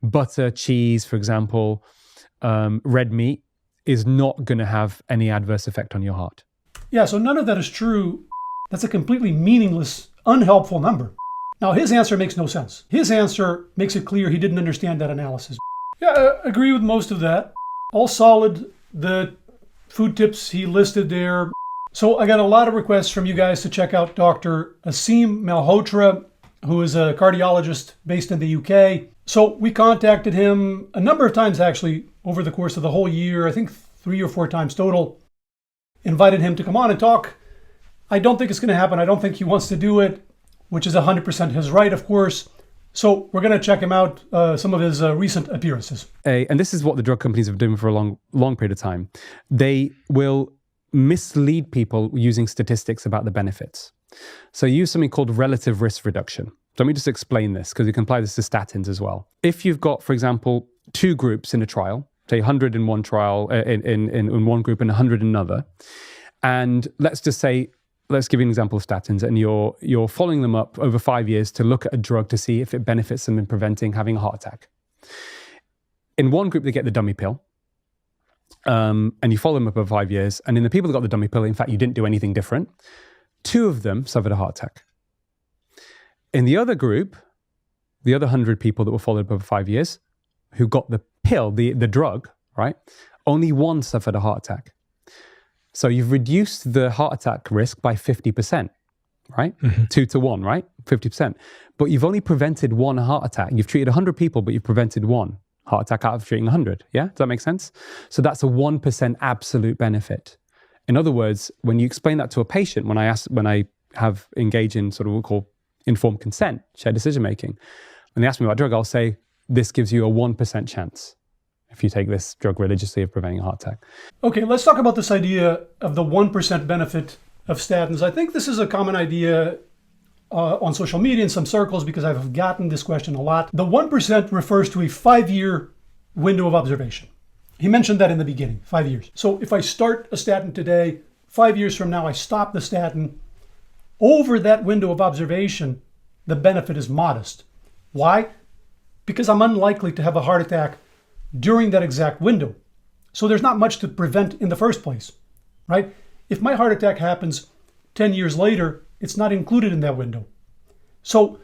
butter, cheese, for example, red meat is not going to have any adverse effect on your heart. Yeah, so none of that is true. That's a completely meaningless, unhelpful number. Now, his answer makes no sense. His answer makes it clear he didn't understand that analysis. Yeah, I agree with most of that. All solid, the food tips he listed there. So I got a lot of requests from you guys to check out Dr. Aseem Malhotra, who is a cardiologist based in the UK. So we contacted him a number of times, actually, over the course of the whole year, I think 3 or 4 times total. Invited him to come on and talk. I don't think it's going to happen. I don't think he wants to do it, which is 100% his right, of course. So we're going to check him out, some of his recent appearances. And this is what the drug companies have been doing for a long period of time. They will mislead people using statistics about the benefits. So use something called relative risk reduction. Let me just explain this, because you can apply this to statins as well. If you've got, for example, 2 groups in a trial, say 100 in one trial, in one group and 100 in another, and let's give you an example of statins, and you're following them up over 5 years to look at a drug to see if it benefits them in preventing having a heart attack. In one group, they get the dummy pill, and you follow them up over 5 years, and in the people that got the dummy pill, in fact, you didn't do anything different. 2 of them suffered a heart attack. In the other group, the other 100 people that were followed up over 5 years, who got the pill, the drug, right? Only 1 suffered a heart attack. So you've reduced the heart attack risk by 50%, right? 2 to 1, right? 50%. But you've only prevented 1 heart attack. You've treated 100 people, but you've prevented 1 heart attack out of treating 100. Yeah? Does that make sense? So that's a 1% absolute benefit. In other words, when you explain that to a patient, when I have engaged in sort of what we call informed consent, shared decision making, when they ask me about drug, I'll say, this gives you a 1% chance if you take this drug religiously of preventing a heart attack. Okay, let's talk about this idea of the 1% benefit of statins. I think this is a common idea on social media in some circles, because I've gotten this question a lot. The 1% refers to a 5-year window of observation. He mentioned that in the beginning, 5 years. So if I start a statin today, 5 years from now, I stop the statin. Over that window of observation, the benefit is modest. Why? Because I'm unlikely to have a heart attack during that exact window. So there's not much to prevent in the first place, right? If my heart attack happens 10 years later, it's not included in that window. So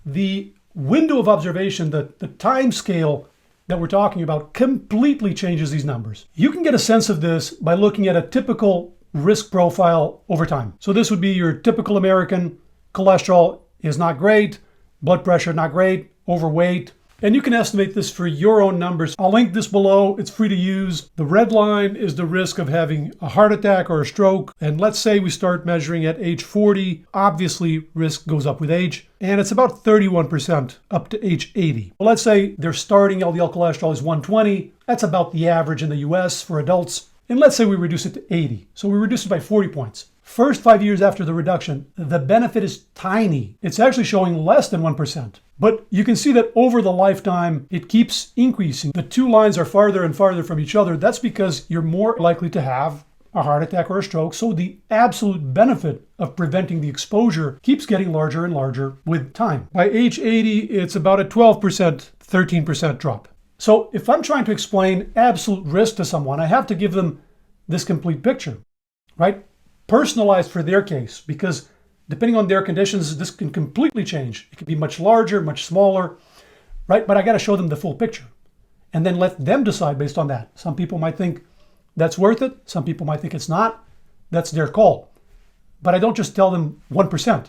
the window of observation, the time scale that we're talking about, completely changes these numbers. You can get a sense of this by looking at a typical risk profile over time. So this would be your typical American. Cholesterol is not great, blood pressure not great, overweight. And you can estimate this for your own numbers. I'll link this below. It's free to use. The red line is the risk of having a heart attack or a stroke. And let's say we start measuring at age 40. Obviously, risk goes up with age. And it's about 31% up to age 80. Well, let's say their starting LDL cholesterol is 120. That's about the average in the US for adults. And let's say we reduce it to 80. So we reduce it by 40 points. First 5 years after the reduction, the benefit is tiny. It's actually showing less than 1%. But you can see that over the lifetime, it keeps increasing. The 2 lines are farther and farther from each other. That's because you're more likely to have a heart attack or a stroke. So the absolute benefit of preventing the exposure keeps getting larger and larger with time. By age 80, it's about a 12%, 13% drop. So if I'm trying to explain absolute risk to someone, I have to give them this complete picture, right? Personalized for their case, because depending on their conditions, this can completely change. It can be much larger, much smaller, right? But I got to show them the full picture and then let them decide based on that. Some people might think that's worth it. Some people might think it's not. That's their call. But I don't just tell them 1%.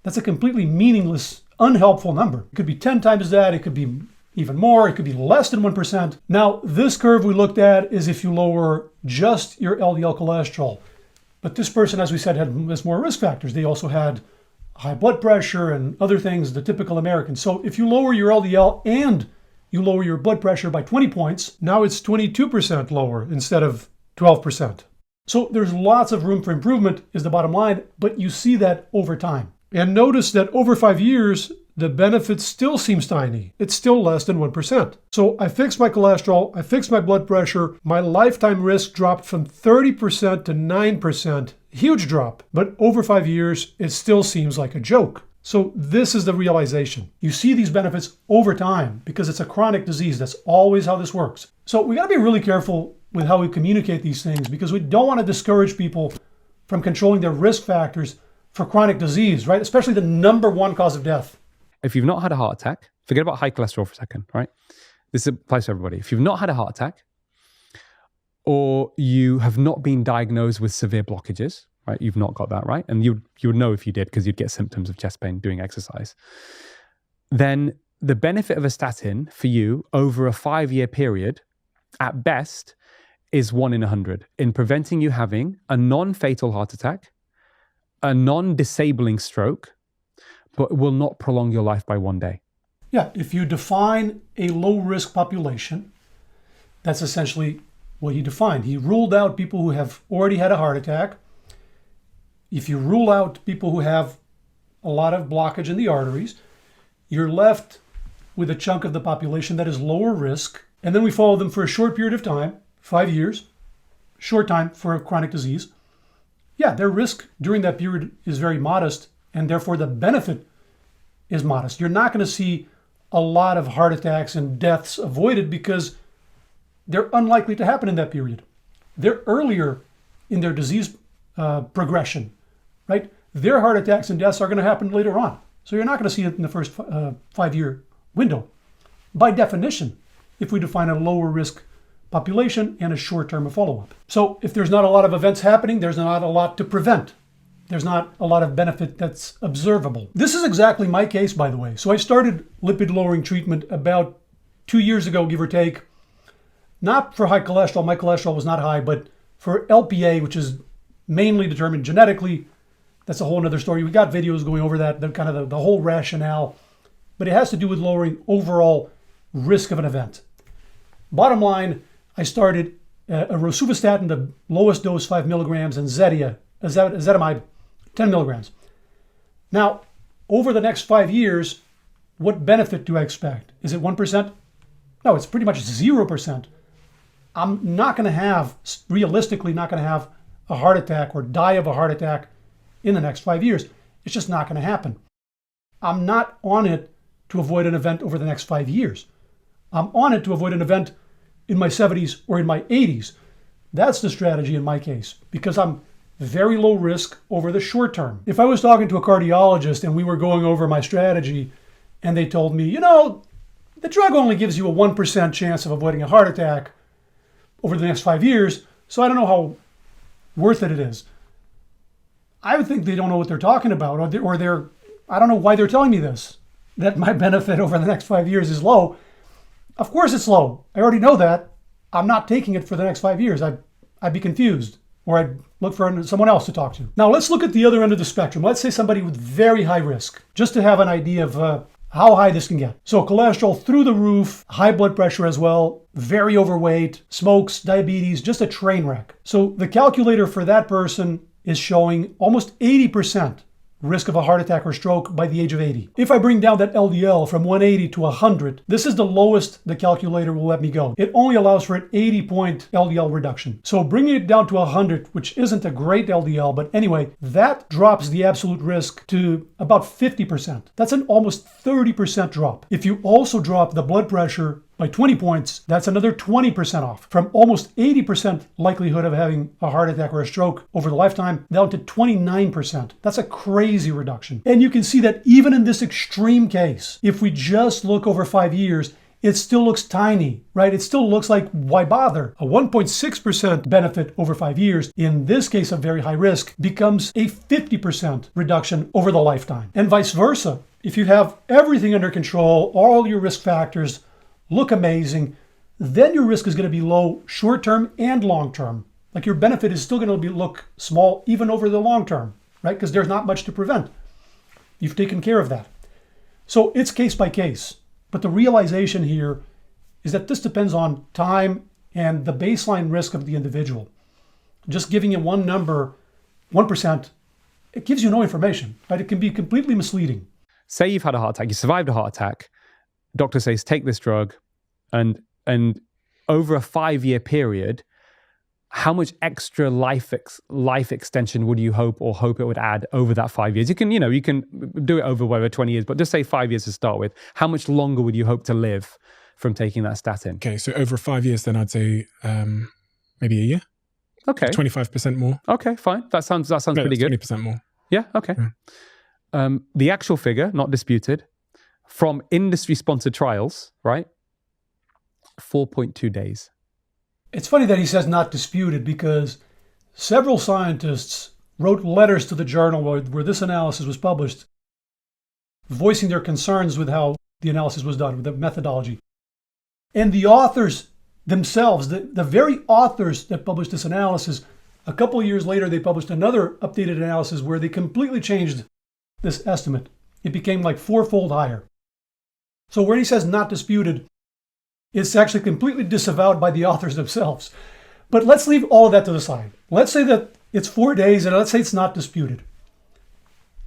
That's a completely meaningless, unhelpful number. It could be 10 times that. It could be even more. It could be less than 1%. Now, this curve we looked at is if you lower just your LDL cholesterol. But this person, as we said, has more risk factors. They also had high blood pressure and other things, the typical American. So if you lower your LDL and you lower your blood pressure by 20 points, now it's 22% lower instead of 12%. So there's lots of room for improvement is the bottom line, but you see that over time. And notice that over 5 years, the benefit still seems tiny. It's still less than 1%. So I fixed my cholesterol, I fixed my blood pressure, my lifetime risk dropped from 30% to 9%. Huge drop. But over 5 years, it still seems like a joke. So this is the realization. You see these benefits over time because it's a chronic disease. That's always how this works. So we got to be really careful with how we communicate these things because we don't want to discourage people from controlling their risk factors for chronic disease, right? Especially the number one cause of death. If you've not had a heart attack, forget about high cholesterol for a second, right? This applies to everybody. If you've not had a heart attack or you have not been diagnosed with severe blockages, right? You've not got that, right? And you would know if you did because you'd get symptoms of chest pain doing exercise. Then the benefit of a statin for you over a 5-year period, at best, is 1 in 100 in preventing you having a non-fatal heart attack, a non-disabling stroke, but will not prolong your life by 1 day. Yeah, if you define a low-risk population, that's essentially what he defined. He ruled out people who have already had a heart attack. If you rule out people who have a lot of blockage in the arteries, you're left with a chunk of the population that is lower risk. And then we follow them for a short period of time, 5 years, short time for a chronic disease. Yeah, their risk during that period is very modest, and therefore the benefit is modest. You're not going to see a lot of heart attacks and deaths avoided because they're unlikely to happen in that period. They're earlier in their disease progression, right? Their heart attacks and deaths are going to happen later on. So you're not going to see it in the first 5-year window. By definition, if we define a lower risk population and a short term of follow-up. So if there's not a lot of events happening, there's not a lot to prevent. There's not a lot of benefit that's observable. This is exactly my case, by the way. So I started lipid-lowering treatment about 2 years ago, give or take. Not for high cholesterol. My cholesterol was not high, but for LPA, which is mainly determined genetically. That's a whole other story. We got videos going over that, the whole rationale. But it has to do with lowering overall risk of an event. Bottom line, I started a rosuvastatin, the lowest dose 5 milligrams, and ezetimibe 10 milligrams. Now, over the next 5 years, what benefit do I expect? Is it 1%? No, it's pretty much 0%. I'm not going to have, realistically, not going to have a heart attack or die of a heart attack in the next 5 years. It's just not going to happen. I'm not on it to avoid an event over the next 5 years. I'm on it to avoid an event in my 70s or in my 80s. That's the strategy in my case, because I'm very low risk over the short term. If I was talking to a cardiologist and we were going over my strategy and they told me, the drug only gives you a 1% chance of avoiding a heart attack over the next 5 years, so I don't know how worth it is. I would think they don't know what they're talking about, or I don't know why they're telling me this, that my benefit over the next 5 years is low. Of course it's low. I already know that. I'm not taking it for the next 5 years. I'd be confused, or I'd look for someone else to talk to. Now let's look at the other end of the spectrum. Let's say somebody with very high risk, just to have an idea of how high this can get. So cholesterol through the roof, high blood pressure as well, very overweight, smokes, diabetes, just a train wreck. So the calculator for that person is showing almost 80% risk of a heart attack or stroke by the age of 80. If I bring down that LDL from 180 to 100, this is the lowest the calculator will let me go. It only allows for an 80-point LDL reduction. So bringing it down to 100, which isn't a great LDL, but anyway, that drops the absolute risk to about 50%. That's an almost 30% drop. If you also drop the blood pressure by 20 points, that's another 20% off, from almost 80% likelihood of having a heart attack or a stroke over the lifetime down to 29%. That's a crazy reduction. And you can see that even in this extreme case, if we just look over 5 years, it still looks tiny, right? It still looks like, why bother? A 1.6% benefit over 5 years, in this case of very high risk, becomes a 50% reduction over the lifetime. And vice versa. If you have everything under control, all your risk factors look amazing, then your risk is going to be low short term and long term. Like your benefit is still going to look small even over the long term, right? Because there's not much to prevent. You've taken care of that. So it's case by case. But the realization here is that this depends on time and the baseline risk of the individual. Just giving you one number, 1%, it gives you no information, right? It can be completely misleading. Say you've had a heart attack, you survived a heart attack. Doctor says, take this drug, and over a 5-year period, how much extra life extension would you hope it would add over that 5 years? You can do it over whatever 20 years, but just say 5 years to start with. How much longer would you hope to live from taking that statin? Okay, so over 5 years, then I'd say maybe a year. Okay, 25% more. Okay, fine. That sounds pretty good. 20% more. Yeah. Okay. Yeah. The actual figure, not disputed, from industry-sponsored trials, right? 4.2 days. It's funny that he says not disputed, because several scientists wrote letters to the journal where this analysis was published, voicing their concerns with how the analysis was done, with the methodology. And the authors themselves, the very authors that published this analysis, a couple of years later, they published another updated analysis where they completely changed this estimate. It became like fourfold higher. So where he says not disputed, it's actually completely disavowed by the authors themselves. But let's leave all of that to the side. Let's say that it's 4 days, and let's say it's not disputed.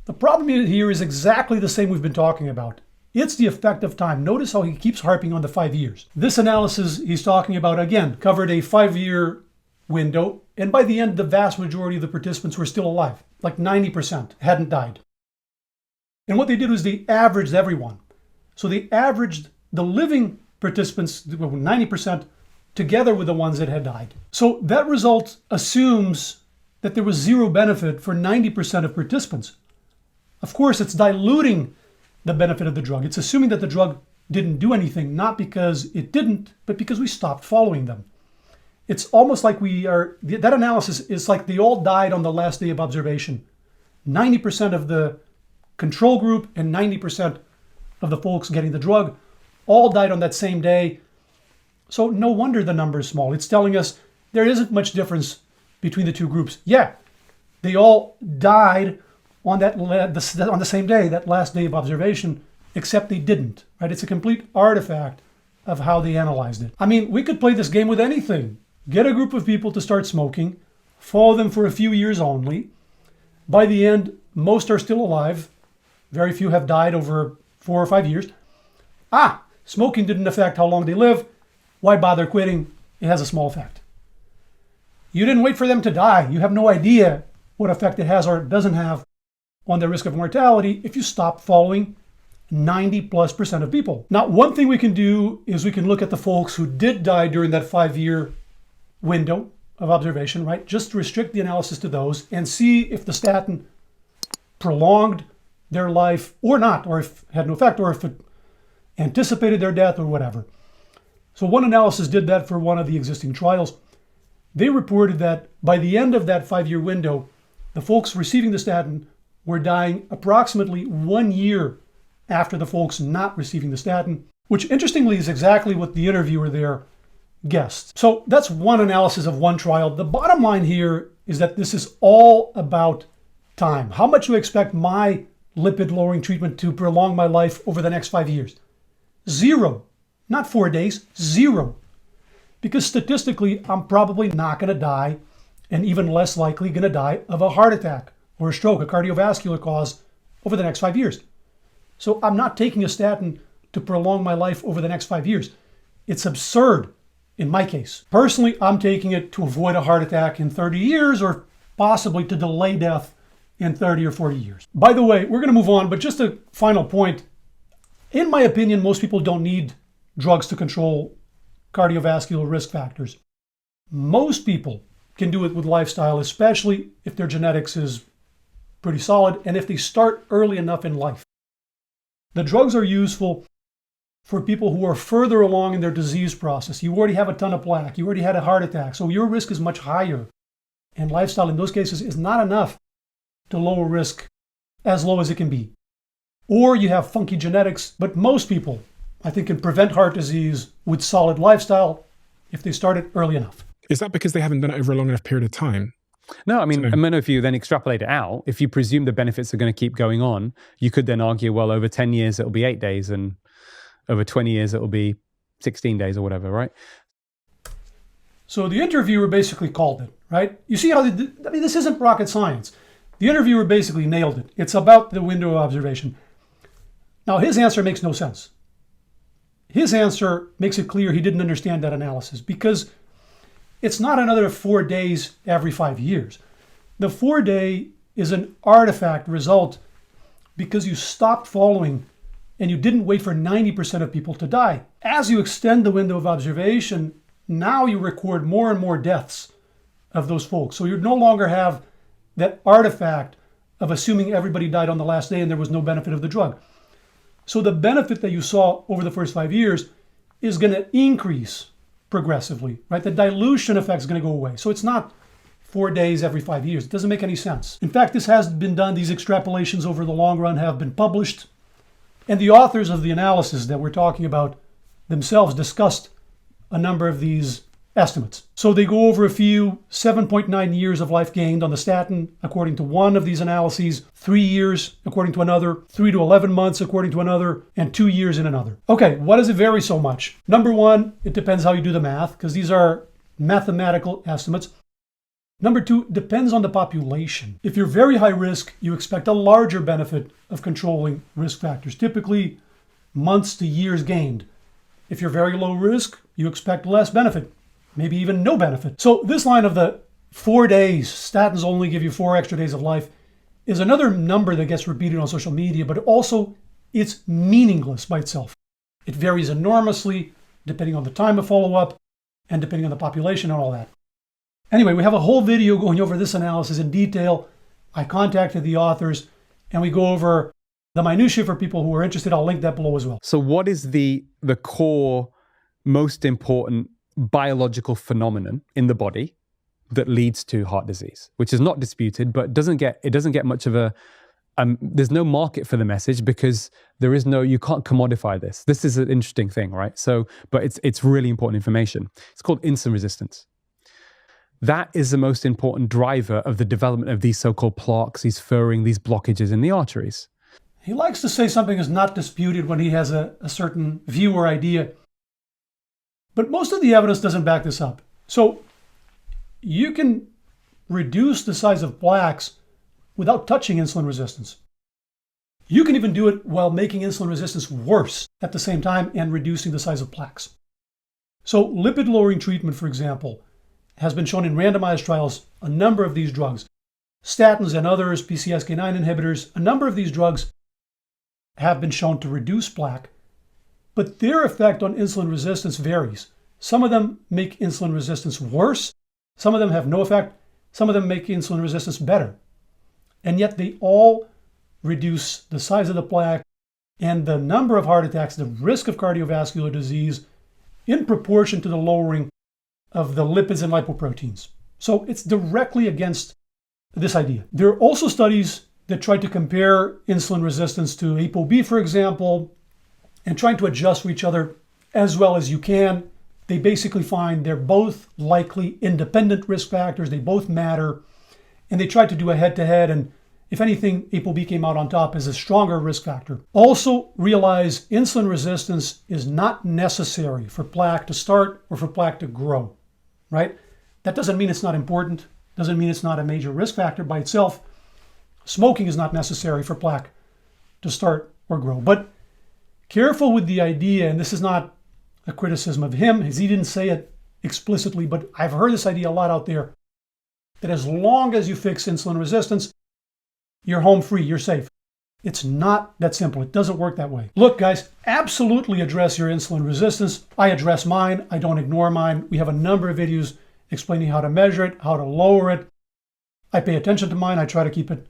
The problem here is exactly the same we've been talking about. It's the effect of time. Notice how he keeps harping on the 5 years. This analysis he's talking about, again, covered a 5-year window, and by the end, the vast majority of the participants were still alive. Like 90% hadn't died. And what they did was they averaged everyone. So they averaged the living participants, 90%, together with the ones that had died. So that result assumes that there was zero benefit for 90% of participants. Of course, it's diluting the benefit of the drug. It's assuming that the drug didn't do anything, not because it didn't, but because we stopped following them. It's almost like that analysis is like they all died on the last day of observation. 90% of the control group and 90% of the folks getting the drug all died on that same day. So no wonder the number is small. It's telling us there isn't much difference between the two groups. Yeah, they all died on the same day, that last day of observation, except they didn't, right? It's a complete artifact of how they analyzed it. I mean, we could play this game with anything. Get a group of people to start smoking, follow them for a few years only. By the end, most are still alive. Very few have died over 4 or 5 years. Smoking didn't affect how long they live. Why bother quitting? It has a small effect. You didn't wait for them to die. You have no idea what effect it has or it doesn't have on their risk of mortality if you stop following 90+% of people. Now, one thing we can do is we can look at the folks who did die during that 5-year window of observation, right? Just restrict the analysis to those and see if the statin prolonged their life or not, or if it had no effect, or if it anticipated their death or whatever. So one analysis did that for one of the existing trials. They reported that by the end of that 5-year window, the folks receiving the statin were dying approximately 1 year after the folks not receiving the statin, which interestingly is exactly what the interviewer there guessed. So that's one analysis of one trial. The bottom line here is that this is all about time. How much do I expect my lipid-lowering treatment to prolong my life over the next 5 years? 0. Not 4 days, 0. Because statistically, I'm probably not going to die, and even less likely going to die of a heart attack or a stroke, a cardiovascular cause, over the next 5 years. So I'm not taking a statin to prolong my life over the next 5 years. It's absurd in my case. Personally, I'm taking it to avoid a heart attack in 30 years or possibly to delay death in 30 or 40 years. By the way, we're going to move on, but just a final point. In my opinion, most people don't need drugs to control cardiovascular risk factors. Most people can do it with lifestyle, especially if their genetics is pretty solid and if they start early enough in life. The drugs are useful for people who are further along in their disease process. You already have a ton of plaque. You already had a heart attack, so your risk is much higher. And lifestyle in those cases is not enough to lower risk as low as it can be. Or you have funky genetics, but most people, I think, can prevent heart disease with solid lifestyle if they start it early enough. Is that because they haven't done it over a long enough period of time? No, I mean, if you then extrapolate it out, if you presume the benefits are going to keep going on, you could then argue, well, over 10 years, it'll be 8 days, and over 20 years, it'll be 16 days or whatever, right? So the interviewer basically called it, right? You see how, this isn't rocket science. The interviewer basically nailed it. It's about the window of observation. Now, his answer makes no sense. His answer makes it clear he didn't understand that analysis, because it's not another 4 days every 5 years. The 4-day is an artifact result because you stopped following and you didn't wait for 90% of people to die. As you extend the window of observation, now you record more and more deaths of those folks. So you no longer have that artifact of assuming everybody died on the last day and there was no benefit of the drug. So the benefit that you saw over the first 5 years is going to increase progressively, right? The dilution effect is going to go away. So it's not 4 days every 5 years. It doesn't make any sense. In fact, this has been done. These extrapolations over the long run have been published. And the authors of the analysis that we're talking about themselves discussed a number of these estimates. So they go over a few: 7.9 years of life gained on the statin, according to one of these analyses, 3 years according to another, 3 to 11 months according to another, and 2 years in another. Okay, why does it vary so much? Number one, it depends how you do the math, because these are mathematical estimates. Number two, depends on the population. If you're very high risk, you expect a larger benefit of controlling risk factors, typically months to years gained. If you're very low risk, you expect less benefit, maybe even no benefit. So this line of the 4 days, statins only give you 4 extra days of life, is another number that gets repeated on social media, but also it's meaningless by itself. It varies enormously depending on the time of follow-up and depending on the population and all that. Anyway, we have a whole video going over this analysis in detail. I contacted the authors and we go over the minutiae for people who are interested. I'll link that below as well. So what is the core, most important biological phenomenon in the body that leads to heart disease, which is not disputed, but it doesn't get much of a, there's no market for the message because you can't commodify this. This is an interesting thing, right? So, but it's really important information. It's called insulin resistance. That is the most important driver of the development of these so-called plaques, these furring, these blockages in the arteries. He likes to say something is not disputed when he has a certain view or idea. But most of the evidence doesn't back this up. So you can reduce the size of plaques without touching insulin resistance. You can even do it while making insulin resistance worse at the same time and reducing the size of plaques. So lipid-lowering treatment, for example, has been shown in randomized trials, a number of these drugs, statins and others, PCSK9 inhibitors, a number of these drugs have been shown to reduce plaque, but their effect on insulin resistance varies. Some of them make insulin resistance worse, some of them have no effect, some of them make insulin resistance better. And yet they all reduce the size of the plaque and the number of heart attacks, the risk of cardiovascular disease in proportion to the lowering of the lipids and lipoproteins. So it's directly against this idea. There are also studies that try to compare insulin resistance to ApoB, for example, and trying to adjust for each other as well as you can. They basically find they're both likely independent risk factors, they both matter, and they try to do a head-to-head, and if anything, ApoB came out on top as a stronger risk factor. Also realize insulin resistance is not necessary for plaque to start or for plaque to grow, right? That doesn't mean it's not important, doesn't mean it's not a major risk factor by itself. Smoking is not necessary for plaque to start or grow. But careful with the idea, and this is not a criticism of him, as he didn't say it explicitly, but I've heard this idea a lot out there, that as long as you fix insulin resistance, you're home free, you're safe. It's not that simple. It doesn't work that way. Look, guys, absolutely address your insulin resistance. I address mine. I don't ignore mine. We have a number of videos explaining how to measure it, how to lower it. I pay attention to mine. I try to keep it,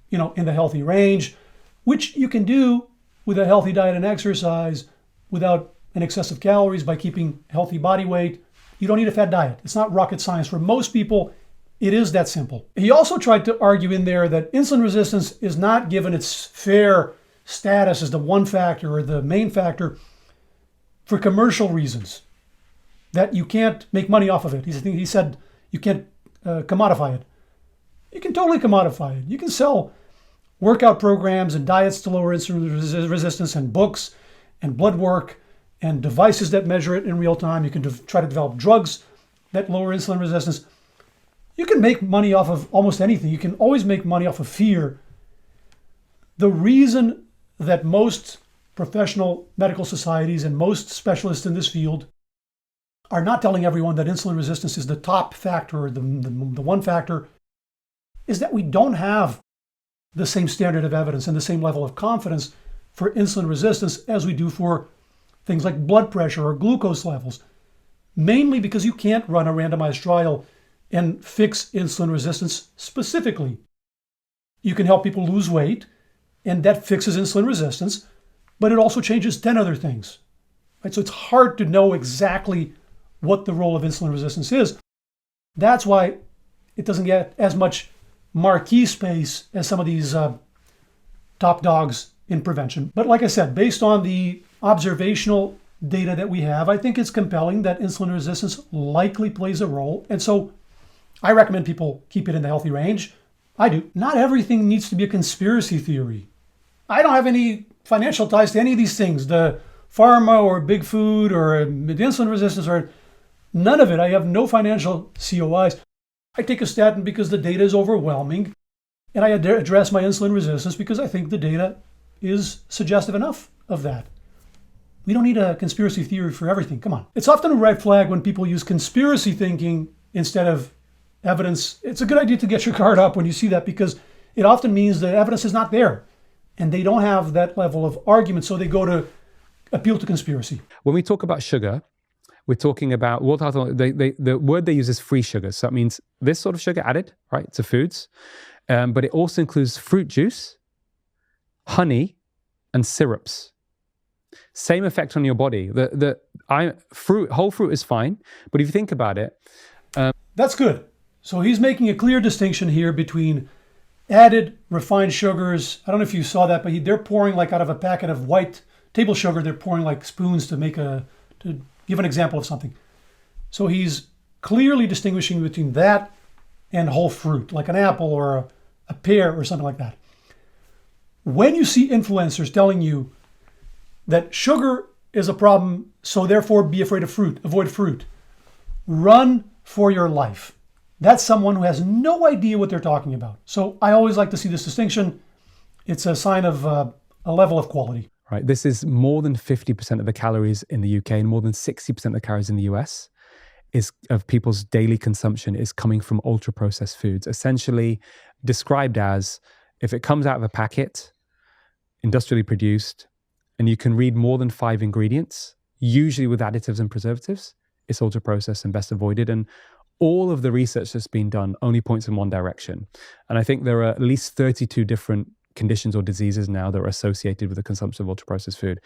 in the healthy range, which you can do with a healthy diet and exercise without an excess of calories by keeping healthy body weight. You don't need a fat diet. It's not rocket science. For most people, it is that simple. He also tried to argue in there that insulin resistance is not given its fair status as the one factor or the main factor for commercial reasons, that you can't make money off of it. He said you can't commodify it. You can totally commodify it. You can sell workout programs and diets to lower insulin resistance and books and blood work and devices that measure it in real time. You can try to develop drugs that lower insulin resistance. You can make money off of almost anything. You can always make money off of fear. The reason that most professional medical societies and most specialists in this field are not telling everyone that insulin resistance is the top factor, or the one factor, is that we don't have the same standard of evidence and the same level of confidence for insulin resistance as we do for things like blood pressure or glucose levels, mainly because you can't run a randomized trial and fix insulin resistance specifically. You can help people lose weight, and that fixes insulin resistance, but it also changes 10 other things. Right? So it's hard to know exactly what the role of insulin resistance is. That's why it doesn't get as much marquee space as some of these top dogs in prevention. But like I said, based on the observational data that we have, I think it's compelling that insulin resistance likely plays a role. And so I recommend people keep it in the healthy range. I do. Not everything needs to be a conspiracy theory. I don't have any financial ties to any of these things, the pharma or big food or insulin resistance or none of it. I have no financial COIs. I take a statin because the data is overwhelming, and I address my insulin resistance because I think the data is suggestive enough of that. We don't need a conspiracy theory for everything. Come on. It's often a red flag when people use conspiracy thinking instead of evidence. It's a good idea to get your guard up when you see that, because it often means the evidence is not there and they don't have that level of argument, so they go to appeal to conspiracy. When we talk about sugar, we're talking about World Health. The word they use is free sugar. So that means this sort of sugar added, right, to foods, but it also includes fruit juice, honey, and syrups. Same effect on your body. Whole fruit is fine, but if you think about it, that's good. So he's making a clear distinction here between added refined sugars. I don't know if you saw that, but they're pouring like out of a packet of white table sugar. They're pouring like spoons to give an example of something. So he's clearly distinguishing between that and whole fruit, like an apple or a pear or something like that. When you see influencers telling you that sugar is a problem, so therefore be afraid of fruit, avoid fruit, run for your life. That's someone who has no idea what they're talking about. So I always like to see this distinction. It's a sign of a level of quality. Right. This is more than 50% of the calories in the UK and more than 60% of the calories in the US of people's daily consumption is coming from ultra-processed foods, essentially described as, if it comes out of a packet, industrially produced, and you can read more than 5 ingredients, usually with additives and preservatives, it's ultra-processed and best avoided. And all of the research that's been done only points in one direction. And I think there are at least 32 different conditions or diseases now that are associated with the consumption of ultra-processed food.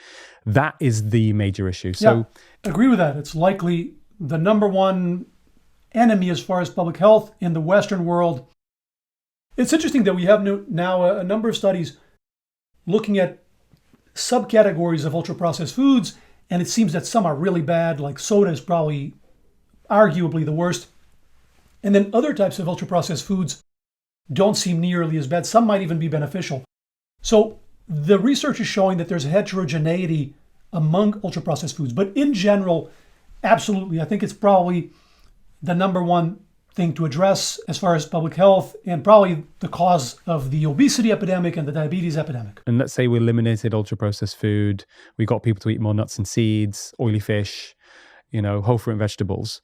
That is the major issue. So, yeah, agree with that. It's likely the number one enemy as far as public health in the Western world. It's interesting that we have now a number of studies looking at subcategories of ultra-processed foods, and it seems that some are really bad, like soda is probably arguably the worst. And then other types of ultra-processed foods don't seem nearly as bad. Some might even be beneficial. So the research is showing that there's heterogeneity among ultra-processed foods. But in general, absolutely, I think it's probably the number one thing to address as far as public health, and probably the cause of the obesity epidemic and the diabetes epidemic. And let's say we eliminated ultra-processed food. We got people to eat more nuts and seeds, oily fish, whole fruit and vegetables.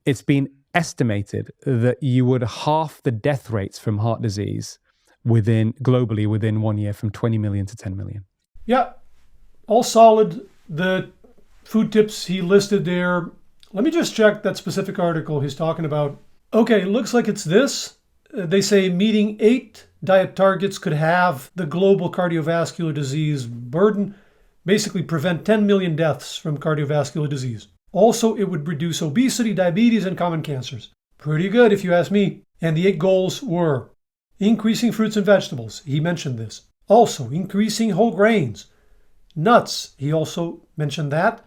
It's been estimated that you would halve the death rates from heart disease globally within 1 year, from 20 million to 10 million. Yeah, all solid. The food tips he listed there. Let me just check that specific article he's talking about. Okay, it looks like it's this. They say meeting 8 diet targets could halve the global cardiovascular disease burden, basically prevent 10 million deaths from cardiovascular disease. Also, it would reduce obesity, diabetes, and common cancers. Pretty good, if you ask me. And the 8 goals were increasing fruits and vegetables. He mentioned this. Also, increasing whole grains. Nuts, he also mentioned that.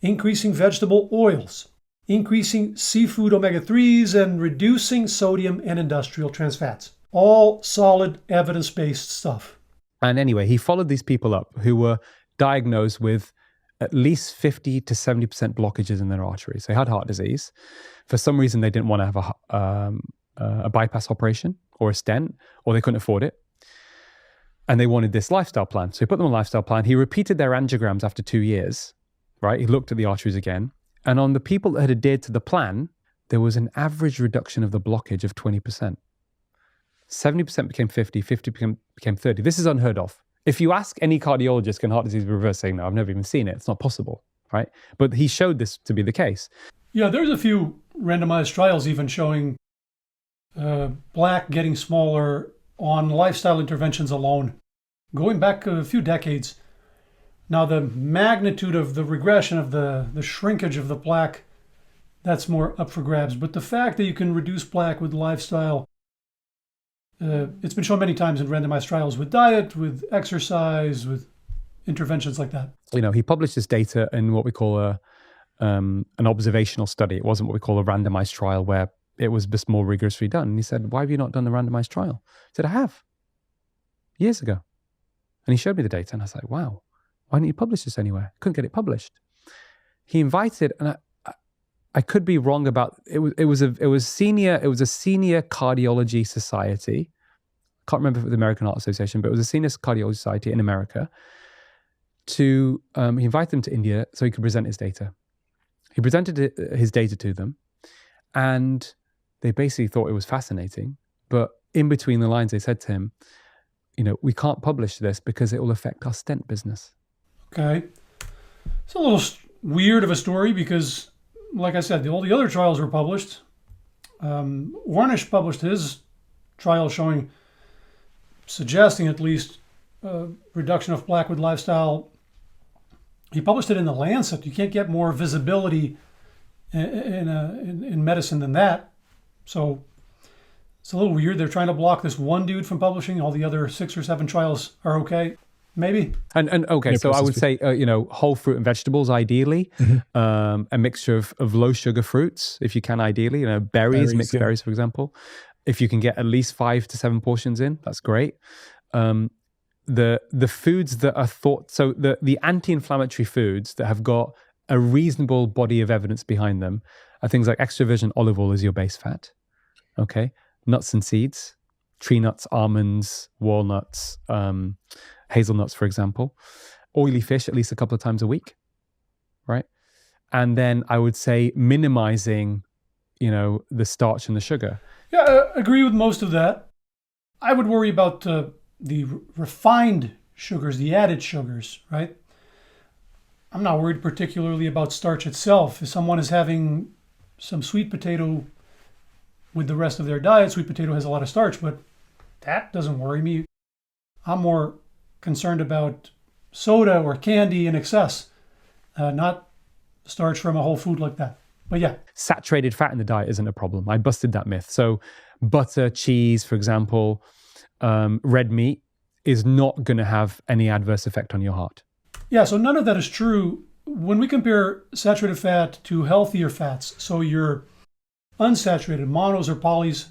Increasing vegetable oils. Increasing seafood omega-3s and reducing sodium and industrial trans fats. All solid evidence-based stuff. And anyway, he followed these people up who were diagnosed with at least 50 to 70% blockages in their arteries. They had heart disease. For some reason, they didn't want to have a bypass operation or a stent, or they couldn't afford it. And they wanted this lifestyle plan. So he put them on a lifestyle plan. He repeated their angiograms after 2 years, right? He looked at the arteries again. And on the people that had adhered to the plan, there was an average reduction of the blockage of 20%. 70% became 50, 50 became 30. This is unheard of. If you ask any cardiologist, can heart disease be reversed? Saying, no, I've never even seen it. It's not possible, right? But he showed this to be the case. Yeah, there's a few randomized trials even showing plaque getting smaller on lifestyle interventions alone, going back a few decades. Now, the magnitude of the regression of the shrinkage of the plaque, that's more up for grabs. But the fact that you can reduce plaque with lifestyle, it's been shown many times in randomized trials with diet, with exercise, with interventions like that. You know, he published this data in what we call an observational study. It wasn't what we call a randomized trial where it was just more rigorously done. And he said, why have you not done the randomized trial? I said, I have, years ago. And he showed me the data and I was like, wow, why didn't you publish this anywhere? Couldn't get it published. He invited, and I could be wrong about it. It was a senior cardiology society. Can't remember if it was the American Heart Association, but it was a senior cardiology society in America. He invited them to India so he could present his data. He presented his data to them, and they basically thought it was fascinating. But in between the lines, they said to him, you know, we can't publish this because it will affect our stent business. Okay. It's a little weird of a story because, like I said, all the other trials were published. Warnish published his trial suggesting at least reduction of plaque with lifestyle. He published it in the Lancet. You can't get more visibility in medicine than that. So it's a little weird. They're trying to block this one dude from publishing. All the other 6 or 7 trials are okay. Maybe. And okay, so I would say, whole fruit and vegetables, ideally, a mixture of low sugar fruits, if you can, ideally, berries, mixed berries, for example. If you can get at least 5 to 7 portions in, that's great. The foods that are thought, so the anti-inflammatory foods that have got a reasonable body of evidence behind them are things like extra virgin olive oil is your base fat, okay? Nuts and seeds, tree nuts, almonds, walnuts, hazelnuts, for example. Oily fish at least a couple of times a week, right? And then I would say minimizing, the starch and the sugar. Yeah, I agree with most of that. I would worry about the refined sugars, the added sugars, right? I'm not worried particularly about starch itself. If someone is having some sweet potato with the rest of their diet, sweet potato has a lot of starch, but that doesn't worry me. I'm more concerned about soda or candy in excess, not starch from a whole food like that. But yeah. Saturated fat in the diet isn't a problem. I busted that myth. So butter, cheese, for example, red meat is not going to have any adverse effect on your heart. Yeah, so none of that is true. When we compare saturated fat to healthier fats, so your unsaturated monos or polys,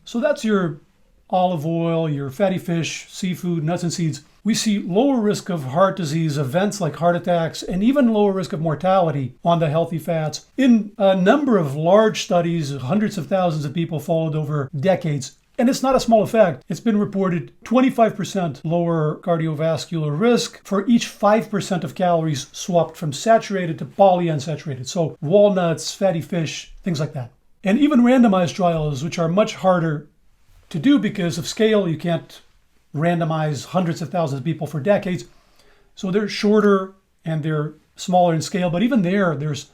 so that's your olive oil, your fatty fish, seafood, nuts and seeds, we see lower risk of heart disease, events like heart attacks, and even lower risk of mortality on the healthy fats. In a number of large studies, hundreds of thousands of people followed over decades, and it's not a small effect. It's been reported 25% lower cardiovascular risk for each 5% of calories swapped from saturated to polyunsaturated. So walnuts, fatty fish, things like that. And even randomized trials, which are much harder to do because of scale, you can't randomize hundreds of thousands of people for decades. So they're shorter and they're smaller in scale. But even there's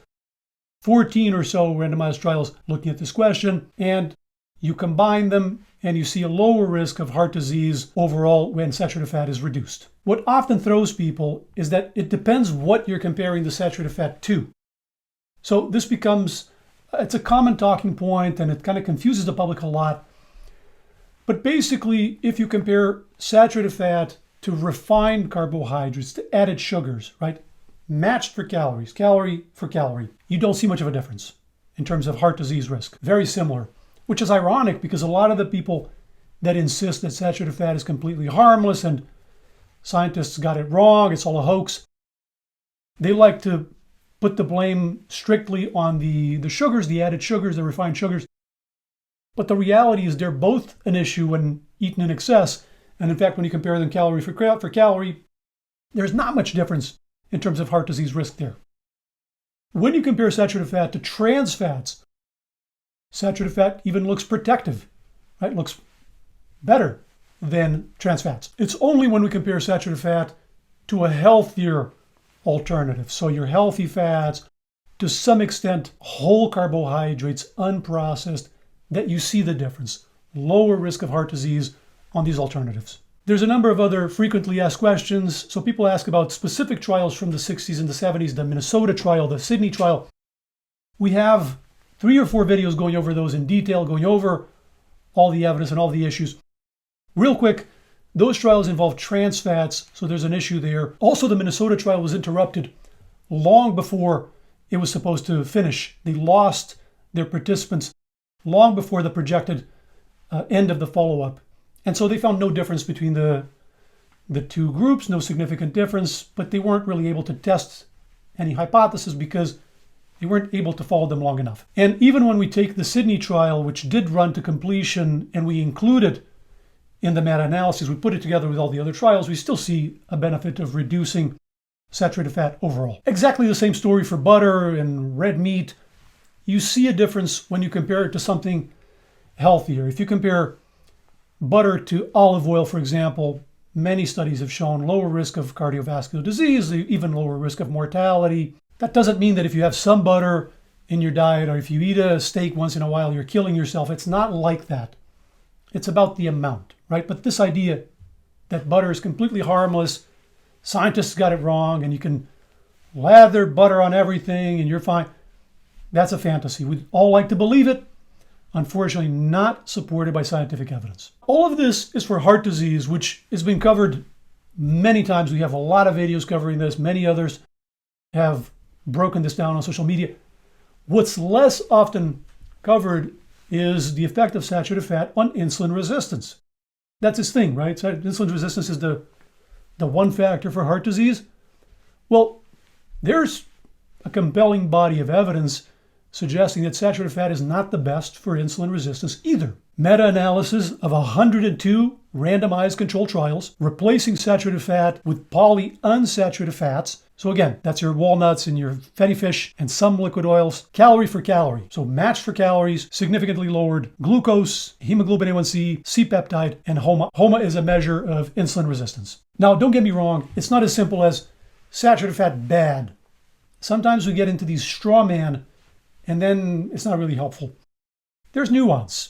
14 or so randomized trials looking at this question. And you combine them and you see a lower risk of heart disease overall when saturated fat is reduced. What often throws people is that it depends what you're comparing the saturated fat to. So this becomes, it's a common talking point and it kind of confuses the public a lot. But basically, if you compare saturated fat to refined carbohydrates, to added sugars, right? Matched for calories, calorie for calorie, you don't see much of a difference in terms of heart disease risk. Very similar, which is ironic because a lot of the people that insist that saturated fat is completely harmless and scientists got it wrong, it's all a hoax, they like to put the blame strictly on the sugars, the added sugars, the refined sugars. But the reality is they're both an issue when eaten in excess. And in fact, when you compare them calorie for calorie, there's not much difference in terms of heart disease risk there. When you compare saturated fat to trans fats, saturated fat even looks protective, right? Looks better than trans fats. It's only when we compare saturated fat to a healthier alternative. So your healthy fats, to some extent, whole carbohydrates, unprocessed, that you see the difference. Lower risk of heart disease on these alternatives. There's a number of other frequently asked questions. So people ask about specific trials from the 60s and the 70s, the Minnesota trial, the Sydney trial. We have 3 or 4 videos going over those in detail, going over all the evidence and all the issues. Real quick, those trials involve trans fats, so there's an issue there. Also, the Minnesota trial was interrupted long before it was supposed to finish. They lost their participants long before the projected end of the follow-up. And so they found no difference between the two groups, no significant difference, but they weren't really able to test any hypothesis because they weren't able to follow them long enough. And even when we take the Sydney trial, which did run to completion, and we include it in the meta-analysis, we put it together with all the other trials, we still see a benefit of reducing saturated fat overall. Exactly the same story for butter and red meat. You see a difference when you compare it to something healthier. If you compare butter to olive oil, for example, many studies have shown lower risk of cardiovascular disease, even lower risk of mortality. That doesn't mean that if you have some butter in your diet or if you eat a steak once in a while, you're killing yourself. It's not like that. It's about the amount, right? But this idea that butter is completely harmless, scientists got it wrong, and you can lather butter on everything and you're fine, that's a fantasy. We'd all like to believe it. Unfortunately, not supported by scientific evidence. All of this is for heart disease, which has been covered many times. We have a lot of videos covering this. Many others have broken this down on social media. What's less often covered is the effect of saturated fat on insulin resistance. That's its thing, right? So insulin resistance is the one factor for heart disease. Well, there's a compelling body of evidence suggesting that saturated fat is not the best for insulin resistance either. Meta-analysis of 102 randomized controlled trials replacing saturated fat with polyunsaturated fats. So again, that's your walnuts and your fatty fish and some liquid oils, calorie for calorie. So matched for calories, significantly lowered glucose, hemoglobin A1C, C-peptide, and HOMA. HOMA is a measure of insulin resistance. Now, don't get me wrong, it's not as simple as saturated fat bad. Sometimes we get into these straw man and then it's not really helpful. There's nuance.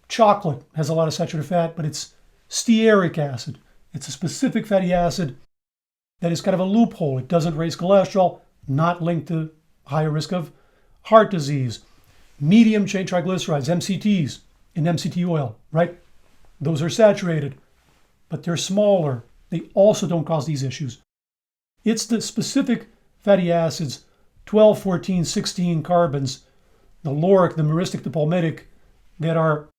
Chocolate has a lot of saturated fat, but it's stearic acid. It's a specific fatty acid that is kind of a loophole. It doesn't raise cholesterol, not linked to higher risk of heart disease. Medium chain triglycerides, MCTs, in MCT oil, right? Those are saturated, but they're smaller. They also don't cause these issues. It's the specific fatty acids, 12, 14, 16 carbons, the lauric, the myristic, the palmitic, that are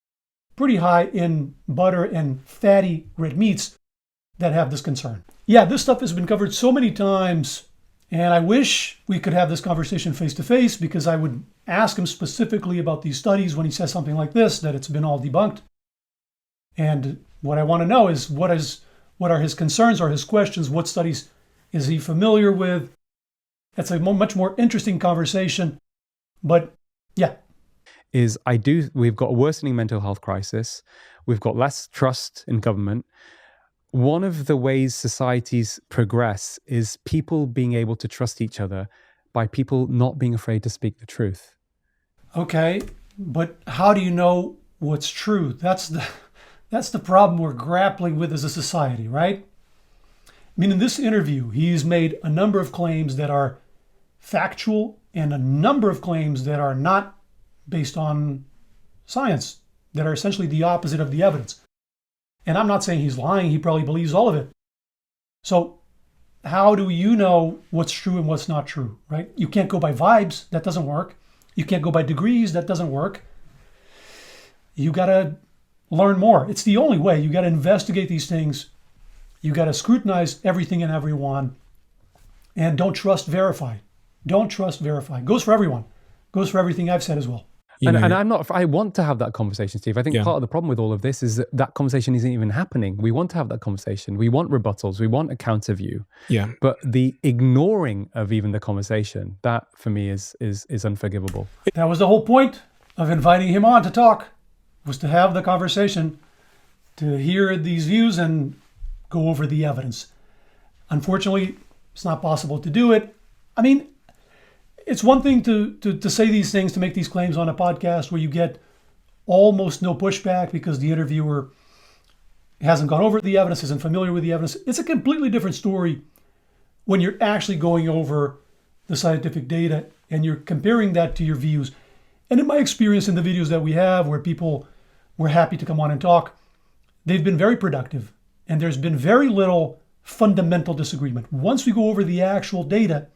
pretty high in butter and fatty red meats that have this concern. Yeah, this stuff has been covered so many times, and I wish we could have this conversation face to face because I would ask him specifically about these studies when he says something like this, that it's been all debunked. And what I want to know is what are his concerns or his questions? What studies is he familiar with? That's a much more interesting conversation. But yeah. We've got a worsening mental health crisis. We've got less trust in government. One of the ways societies progress is people being able to trust each other by people not being afraid to speak the truth. Okay, but how do you know what's true? That's the problem we're grappling with as a society, right? I mean, in this interview, he's made a number of claims that are factual and a number of claims that are not based on science, that are essentially the opposite of the evidence. And I'm not saying he's lying. He probably believes all of it. So how do you know what's true and what's not true, right? You can't go by vibes. That doesn't work. You can't go by degrees. That doesn't work. You got to learn more. It's the only way. You got to investigate these things. You got to scrutinize everything and everyone. And don't trust, verify. Don't trust, verify. Goes for everyone. Goes for everything I've said as well. And I'm not, I want to have that conversation, Steve. I think part of the problem with all of this is that that conversation isn't even happening. We want to have that conversation. We want rebuttals. We want a counter view. Yeah. But the ignoring of even the conversation, that for me is unforgivable. That was the whole point of inviting him on to talk, was to have the conversation, to hear these views and go over the evidence. Unfortunately, it's not possible to do it. I mean, it's one thing to say these things, to make these claims on a podcast where you get almost no pushback because the interviewer hasn't gone over the evidence, isn't familiar with the evidence. It's a completely different story when you're actually going over the scientific data and you're comparing that to your views. And in my experience in the videos that we have where people were happy to come on and talk, they've been very productive and there's been very little fundamental disagreement. Once we go over the actual data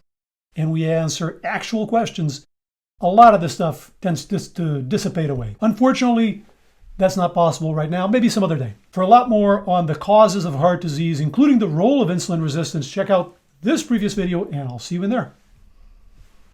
and we answer actual questions, a lot of this stuff tends to dissipate away. Unfortunately, that's not possible right now, maybe some other day. For a lot more on the causes of heart disease, including the role of insulin resistance, check out this previous video and I'll see you in there.